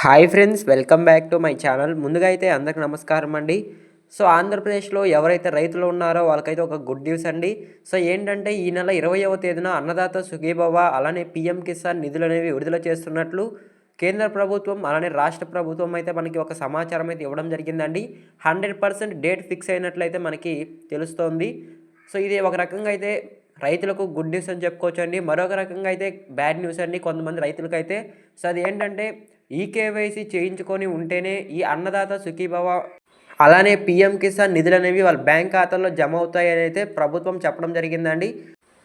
Hi friends, welcome back to my channel. ముందుగా అయితే అందరికి నమస్కారం అండి. సో ఆంధ్రప్రదేశ్లో ఎవరైతే రైతులు ఉన్నారో వాళ్ళకైతే ఒక గుడ్ న్యూస్ అండి. సో ఏంటంటే ఈ నెల 20వ తేదీన అన్నదాత సుఖీభవ అలానే పీఎం కిసాన్ నిధులనేవి విడుదల చేస్తున్నట్లు కేంద్ర ప్రభుత్వం అలానే రాష్ట్ర ప్రభుత్వం అయితే మనకి ఒక సమాచారం అయితే ఇవ్వడం జరిగిందండి. 100% డేట్ ఫిక్స్ అయినట్లయితే మనకి తెలుస్తోంది. సో ఇది ఒక రకంగా అయితే రైతులకు గుడ్ న్యూస్ అని చెప్పుకోవచ్చండి. మరొక రకంగా అయితే బ్యాడ్ న్యూస్ అండి కొంతమంది రైతులకైతే. సో అదేంటంటే ఈకేవైసీ చేయించుకొని ఉంటేనే ఈ అన్నదాత సుఖీభవ అలానే పీఎం కిసాన్ నిధులనేవి వాళ్ళ బ్యాంక్ ఖాతాల్లో జమ అవుతాయని అయితే ప్రభుత్వం చెప్పడం జరిగిందండి.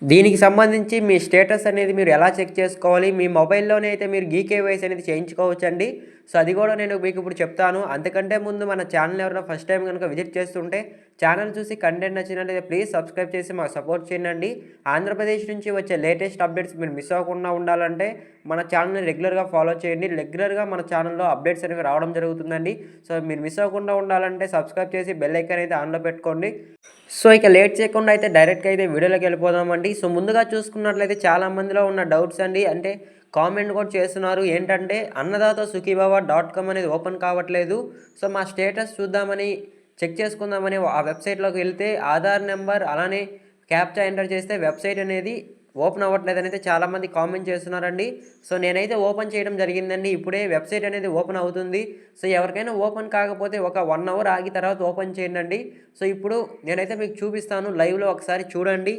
దీనికి సంబంధించి మీ స్టేటస్ అనేది మీరు ఎలా చెక్ చేసుకోవాలి? మీ మొబైల్‌లోనే అయితే మీరు ఈకేవైసీ అనేది చేయించుకోవచ్చండి. సో అది కూడా నేను మీకు ఇప్పుడు చెప్తాను. అంతకంటే ముందు మన ఛానల్ ఎవరైనా ఫస్ట్ టైం గనుక విజిట్ చేస్తుంటే ఛానల్ చూసి కంటెంట్ నచ్చినట్లయితే ప్లీజ్ సబ్స్క్రైబ్ చేసి మాకు సపోర్ట్ చేయండి. ఆంధ్రప్రదేశ్ నుంచి వచ్చే లేటెస్ట్ అప్డేట్స్ మీరు మిస్ అవ్వకుండా ఉండాలంటే మన ఛానల్‌ని రెగ్యులర్‌గా ఫాలో చేయండి. రెగ్యులర్‌గా మన ఛానల్‌లో అప్డేట్స్ అనేవి రావడం జరుగుతుందండి. సో మీరు మిస్ అవ్వకుండా ఉండాలంటే సబ్స్క్రైబ్ చేసి బెల్ ఐకాన్ అయితే ఆన్‌లో పెట్టుకోండి. సో ఇక లేట్ చేయకుండా అయితే డైరెక్ట్‌గా అయితే వీడియోలోకి వెళ్ళిపోదామండి. సో ముందుగా చూసుకున్నట్లయితే చాలా మందిలో ఉన్న డౌట్స్ అండి. అంటే కామెంట్ కూడా చేస్తున్నారు. ఏంటంటే అన్నదాత సుఖీభవ డాట్ కామ్ అనేది ఓపెన్ కావట్లేదు. సో మా స్టేటస్ చూద్దామని చెక్ చేసుకుందామని ఆ వెబ్సైట్‌లోకి వెళ్తే ఆధార్ నెంబర్ అలానే క్యాప్చా ఎంటర్ చేస్తే వెబ్సైట్ అనేది ఓపెన్ అవ్వట్లేదని అయితే చాలామంది కామెంట్ చేస్తున్నారండి. సో నేనైతే ఓపెన్ చేయడం జరిగిందండి. ఇప్పుడే వెబ్సైట్ అనేది ఓపెన్ అవుతుంది. సో ఎవరికైనా ఓపెన్ కాకపోతే ఒక 1 అవర్ ఆగి తర్వాత ఓపెన్ చేయండండి. సో ఇప్పుడు నేనైతే మీకు చూపిస్తాను. లైవ్‌లో ఒకసారి చూడండి.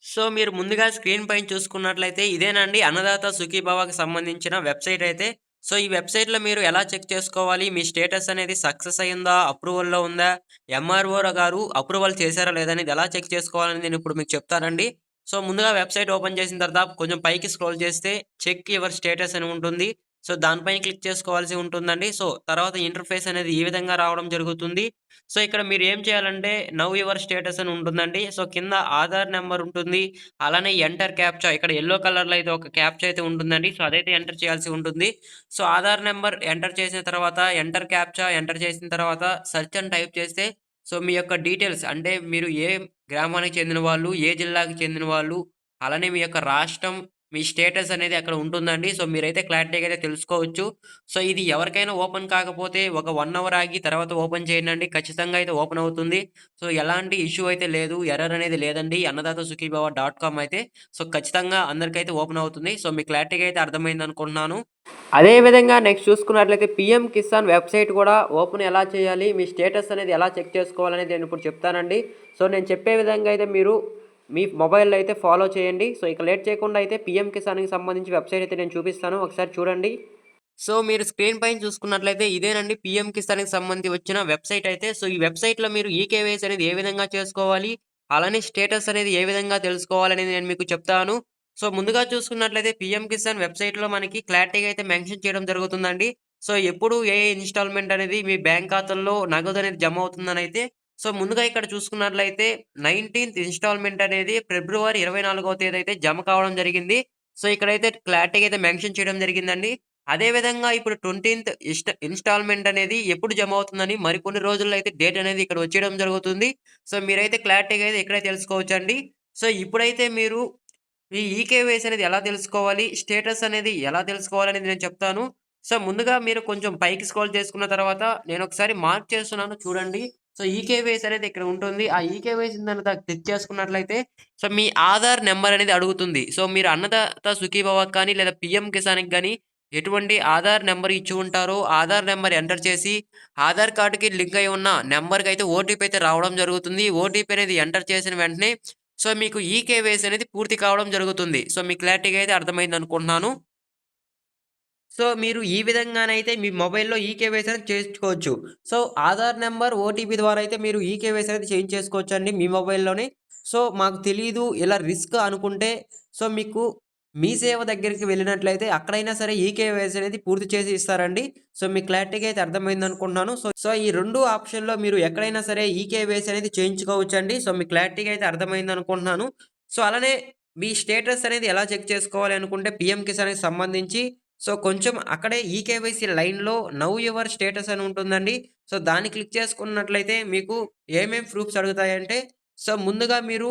సో మీరు ముందుగా స్క్రీన్ పైన చూసుకున్నట్లయితే ఇదేనండి అన్నదాత సుఖీభవకి సంబంధించిన వెబ్సైట్ అయితే. సో ఈ వెబ్సైట్‌లో మీరు ఎలా చెక్ చేసుకోవాలి? మీ స్టేటస్ అనేది సక్సెస్ అయిందా? అప్రూవల్‌లో ఉందా? ఎంఆర్ఓ గారు అప్రూవల్ చేశారా లేదా అనేది ఎలా చెక్ చేసుకోవాలని నేను ఇప్పుడు మీకు చెప్తానండి. సో ముందుగా వెబ్సైట్ ఓపెన్ చేసిన తర్వాత కొంచెం పైకి స్క్రోల్ చేస్తే చెక్ యువర్ స్టేటస్ అని ఉంటుంది. సో దానిపైన క్లిక్ చేసుకోవాల్సి ఉంటుందండి. సో తర్వాత ఇంటర్ఫేస్ అనేది ఈ విధంగా రావడం జరుగుతుంది. సో ఇక్కడ మీరు ఏం చేయాలంటే నౌ యువర్ స్టేటస్ అని ఉంటుందండి. సో కింద ఆధార్ నెంబర్ ఉంటుంది. అలానే ఎంటర్ క్యాప్చా ఇక్కడ యెల్లో కలర్‌లో అయితే ఒక క్యాప్చా అయితే ఉంటుందండి. సో అదైతే ఎంటర్ చేయాల్సి ఉంటుంది. సో ఆధార్ నెంబర్ ఎంటర్ చేసిన తర్వాత ఎంటర్ క్యాప్చా ఎంటర్ చేసిన తర్వాత సెర్చ్ అని టైప్ చేస్తే సో మీ యొక్క డీటెయిల్స్ అంటే మీరు ఏ గ్రామానికి చెందిన వాళ్ళు, ఏ జిల్లాకి చెందిన వాళ్ళు, అలానే మీ యొక్క రాష్ట్రం, మీ స్టేటస్ అనేది అక్కడ ఉంటుందండి. సో మీరైతే క్లారిటీగా అయితే తెలుసుకోవచ్చు. సో ఇది ఎవరికైనా ఓపెన్ కాకపోతే ఒక 1 అవర్ ఆగి తర్వాత ఓపెన్ చేయండండి. ఖచ్చితంగా అయితే ఓపెన్ అవుతుంది. సో ఎలాంటి ఇష్యూ అయితే లేదు. ఎర్రర్ అనేది లేదండి. అన్నదాత సుఖీభవ డాట్ కామ్ అయితే. సో ఖచ్చితంగా అందరికైతే ఓపెన్ అవుతుంది. సో మీకు క్లారిటీగా అయితే అర్థమైందనుకుంటున్నాను. అదే విధంగా నెక్స్ట్ చూసుకున్నట్లయితే పీఎం కిసాన్ వెబ్సైట్ కూడా ఓపెన్ ఎలా చేయాలి? మీ స్టేటస్ అనేది ఎలా చెక్ చేసుకోవాలనేది నేను ఇప్పుడు చెప్తానండి. సో నేను చెప్పే విధంగా అయితే మీరు మీ మొబైల్‌లో అయితే ఫాలో చేయండి. సో ఇక లేట్ చేయకుండా అయితే పీఎం కిసాన్‌కి సంబంధించి వెబ్సైట్ అయితే నేను చూపిస్తాను. ఒకసారి చూడండి. సో మీరు స్క్రీన్ పైన చూసుకున్నట్లయితే ఇదేనండి పీఎం కిసాన్‌కి సంబంధించి వచ్చిన వెబ్సైట్ అయితే. సో ఈ వెబ్సైట్‌లో మీరు ఈకేవైసీ అనేది ఏ విధంగా చేసుకోవాలి? అలానే స్టేటస్ అనేది ఏ విధంగా తెలుసుకోవాలనేది నేను మీకు చెప్తాను. సో ముందుగా చూసుకున్నట్లయితే పీఎం కిసాన్ వెబ్సైట్‌లో మనకి క్లారిటీగా అయితే మెన్షన్ చేయడం జరుగుతుందండి. సో ఎప్పుడు ఏ ఇన్‌స్టాల్‌మెంట్ అనేది మీ బ్యాంక్ ఖాతాల్లో నగదనేది జమ అవుతుందనైతే సో ముందుగా ఇక్కడ చూసుకున్నట్లయితే 19థ్ ఇన్‌స్టాల్‌మెంట్ అనేది ఫిబ్రవరి 24వ తేదీ అయితే జమ కావడం జరిగింది. సో ఇక్కడైతే క్లారిటీగా అయితే మెన్షన్ చేయడం జరిగిందండి. అదే విధంగా ఇప్పుడు 20థ్ ఇన్‌స్టాల్‌మెంట్ అనేది ఎప్పుడు జమ అవుతుందని మరికొన్ని రోజుల్లో అయితే డేట్ అనేది ఇక్కడ వచ్చేయడం జరుగుతుంది. సో మీరైతే క్లారిటీగా అయితే ఇక్కడే తెలుసుకోవచ్చండి. సో ఇప్పుడైతే మీరు ఈ ఈకేవైసీ అనేది ఎలా తెలుసుకోవాలి? స్టేటస్ అనేది ఎలా తెలుసుకోవాలనేది నేను చెప్తాను. సో ముందుగా మీరు కొంచెం పైకి స్క్రోల్ చేసుకున్న తర్వాత నేనొకసారి మార్క్ చేస్తున్నాను చూడండి. సో ఈకేవైసీ అనేది ఇక్కడ ఉంటుంది. ఆ ఈకేవైసీ దాని క్లిక్ చేసుకున్నట్లయితే సో మీ ఆధార్ నంబర్ అనేది అడుగుతుంది. సో మీరు అన్నదాత సుఖీభవకి కానీ లేదా పీఎం కిసాన్‌కి గాని ఎటువంటి ఆధార్ నంబర్ ఇచ్చి ఉంటారో ఆధార్ నంబర్ ఎంటర్ చేసి ఆధార్ కార్డ్‌కి లింక్ అయి ఉన్న నంబర్‌కైతే ఓటీపీ అయితే రావడం జరుగుతుంది. ఓటీపీ అనేది ఎంటర్ చేసిన వెంటనే సో మీకు ఈకేవైసీ అనేది పూర్తి కావడం జరుగుతుంది. సో మీకు క్లారిటీగా అయితే అర్థమైందనుకుంటున్నాను. సో మీరు ఈ విధంగానైతే మీ మొబైల్‌లో ఈకేవైసీ అనేది చేయించుకోవచ్చు. సో ఆధార్ నంబర్, ఓటీపీ ద్వారా అయితే మీరు ఈకేవైసీ అనేది చేయించేసుకోవచ్చండి మీ మొబైల్‌లోనే. సో మాకు తెలీదు ఇలా రిస్క్ అనుకుంటే సో మీకు మీ సేవ దగ్గరికి వెళ్ళినట్లయితే అక్కడైనా సరే ఈకేవైసీ అనేది పూర్తి చేసి ఇస్తారండి. సో మీకు క్లారిటీగా అయితే అర్థమైందనుకుంటున్నాను. సో ఈ 2 ఆప్షన్‌లో మీరు ఎక్కడైనా సరే ఈకేవైసీ అనేది చేయించుకోవచ్చండి. సో మీకు క్లారిటీగా అయితే అర్థమైందనుకుంటున్నాను. సో అలానే మీ స్టేటస్ అనేది ఎలా చెక్ చేసుకోవాలి అనుకుంటే పీఎం కిసాన్‌కి సంబంధించి సో కొంచెం అక్కడే ఈకేవైసీ లైన్‌లో నౌ యువర్ స్టేటస్ అని ఉంటుందండి. సో దాన్ని క్లిక్ చేసుకున్నట్లయితే మీకు ఏమేం ప్రూఫ్స్ అడుగుతాయంటే సో ముందుగా మీరు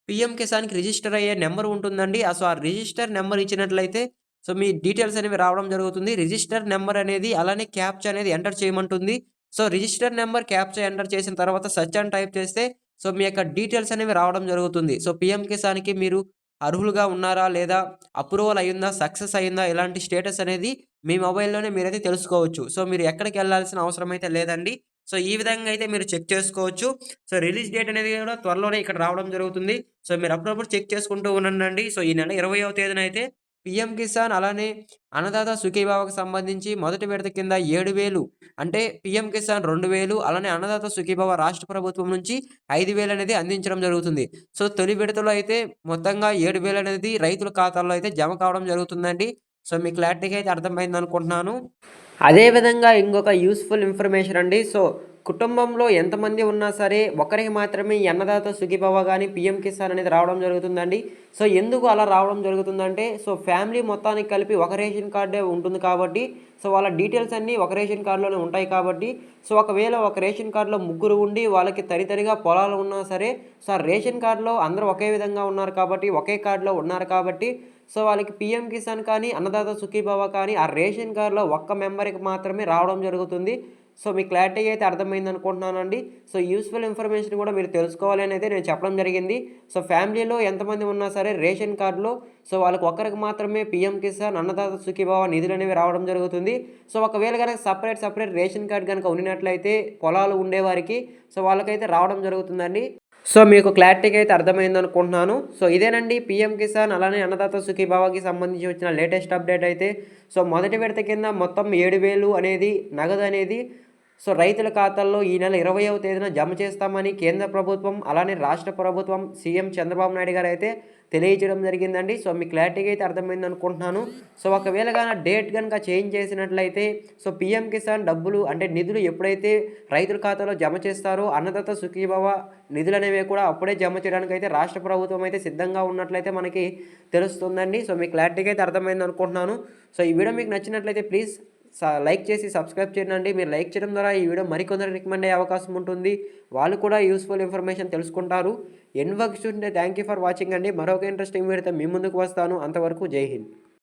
పీఎం కిసాన్‌కి రిజిస్టర్ అయ్యే నంబర్ ఉంటుందండి. సో ఆ రిజిస్టర్ నంబర్ ఇచ్చినట్లయితే సో మీ డీటెయిల్స్ అనేవి రావడం జరుగుతుంది. రిజిస్టర్ నంబర్ అనేది అలానే క్యాప్చా అనేది ఎంటర్ చేయమంటుంది. So register number, captcha enter చేసిన తర్వాత సెర్చ్ అని టైప్ చేస్తే సో మీ యొక్క డీటెయిల్స్ అనేవి రావడం జరుగుతుంది. సో పీఎం కిసాన్‌కి మీరు అర్హులుగా ఉన్నారా? లేదా అప్రూవల్ అయిందా? సక్సెస్ అయిందా? ఇలాంటి స్టేటస్ అనేది మీ మొబైల్‌లోనే మీరైతే తెలుసుకోవచ్చు. సో మీరు ఎక్కడికెళ్ళాల్సిన అవసరం అయితే లేదండి. సో ఈ విధంగా అయితే మీరు చెక్ చేసుకోవచ్చు. సో రిలీజ్ డేట్ అనేది కూడా త్వరలోనే ఇక్కడ రావడం జరుగుతుంది. సో మీరు అప్పుడప్పుడు చెక్ చేసుకుంటూ ఉండండండి. సో ఈ నెల 20వ తేదీన అయితే పీఎం కిసాన్ అలానే అన్నదాత సుఖీభావకు సంబంధించి మొదటి విడత కింద 7,000 అంటే పీఎం కిసాన్ 2,000 అలానే అన్నదాత సుఖీభావ రాష్ట్ర ప్రభుత్వం నుంచి 5,000 అనేది అందించడం జరుగుతుంది. సో తొలి విడతలో అయితే మొత్తంగా 7,000 అనేది రైతుల ఖాతాల్లో అయితే జమ కావడం జరుగుతుందండి. సో మీ క్లారిటీగా అయితే అర్థమైందనుకుంటున్నాను. అదే విధంగా ఇంకొక యూజ్‌ఫుల్ ఇన్ఫర్మేషన్ అండి. సో కుటుంబంలో ఎంతమంది ఉన్నా సరే ఒకరికి మాత్రమే ఈ అన్నదాత సుఖీభవ గాని, పీఎం కిసాన్ అనేది రావడం జరుగుతుందండి. సో ఎందుకు అలా రావడం జరుగుతుందంటే సో ఫ్యామిలీ మొత్తానికి కలిపి ఒక రేషన్ కార్డే ఉంటుంది కాబట్టి సో వాళ్ళ డీటెయిల్స్ అన్నీ ఒక రేషన్ కార్డ్‌లోనే ఉంటాయి కాబట్టి సో ఒకవేళ ఒక రేషన్ కార్డ్‌లో ముగ్గురు ఉండి వాళ్ళకి తరితరిగా పొలాలు ఉన్నా సరే సో ఆ రేషన్ కార్డ్‌లో అందరూ ఒకే విధంగా ఉన్నారు కాబట్టి ఒకే కార్డ్‌లో ఉన్నారు కాబట్టి సో వాళ్ళకి పీఎం కిసాన్ కానీ, అన్నదాత సుఖీభవ కానీ ఆ రేషన్ కార్డ్‌లో ఒక్క మెంబర్‌కి మాత్రమే రావడం జరుగుతుంది. సో మీకు క్లారిటీగా అయితే అర్థమైందనుకుంటున్నానండి. సో యూజ్‌ఫుల్ ఇన్ఫర్మేషన్ కూడా మీరు తెలుసుకోవాలి అని అయితే నేను చెప్పడం జరిగింది. సో ఫ్యామిలీలో ఎంతమంది ఉన్నా సరే రేషన్ కార్డ్‌లో సో వాళ్ళకి ఒక్కరికి మాత్రమే పీఎం కిసాన్, అన్నదాత సుఖీభవ నిధులనేవి రావడం జరుగుతుంది. సో ఒకవేళ గనక సెపరేట్ రేషన్ కార్డ్ గనక ఉన్నట్లయితే పొలాలు ఉండేవారికి సో వాళ్ళకైతే రావడం జరుగుతుందండి. సో మీకు క్లారిటీగా అయితే అర్థమైందనుకుంటున్నాను. సో ఇదేనండి పీఎం కిసాన్ అలానే అన్నదాత సుఖీభావకి సంబంధించి వచ్చిన లేటెస్ట్ అప్డేట్ అయితే. సో మొదటి విడత కింద మొత్తం 7,000 అనేది నగదనేది సో రైతుల ఖాతాల్లో ఈ నెల 20వ తేదీన జమ చేస్తామని కేంద్ర ప్రభుత్వం అలానే రాష్ట్ర ప్రభుత్వం సీఎం చంద్రబాబు నాయుడు గారు అయితే తెలియజేయడం జరిగిందండి. సో మీకు క్లారిటీగా అయితే అర్థమైంది అనుకుంటున్నాను. సో ఒకవేళ డేట్ గనుక చేంజ్ చేసినట్లయితే సో పీఎం కిసాన్ డబ్బులు అంటే నిధులు ఎప్పుడైతే రైతుల ఖాతాలో జమ చేస్తారో అన్నదాత సుఖీభవ నిధులనేవి కూడా అప్పుడే జమ చేయడానికి అయితే రాష్ట్ర ప్రభుత్వం అయితే సిద్ధంగా ఉన్నట్లయితే మనకి తెలుస్తుందండి. సో మీకు క్లారిటీగా అయితే అర్థమైంది అనుకుంటున్నాను. సో ఈ వీడియో మీకు నచ్చినట్లయితే ప్లీజ్ లైక్ చేసి సబ్స్క్రైబ్ చేయండి. మీరు లైక్ చేయడం ద్వారా ఈ వీడియో మరికొందరు రికమెండ్ అయ్యే అవకాశం ఉంటుంది. వాళ్ళు కూడా యూస్ఫుల్ ఇన్ఫర్మేషన్ తెలుసుకుంటారు. ఎండ్ వరకు చూస్తుంటే థ్యాంక్ యూ ఫర్ వాచింగ్ అండి. మరొక ఇంట్రెస్టింగ్ వీడియోతో మీ ముందుకు వస్తాను. అంతవరకు జై హింద్.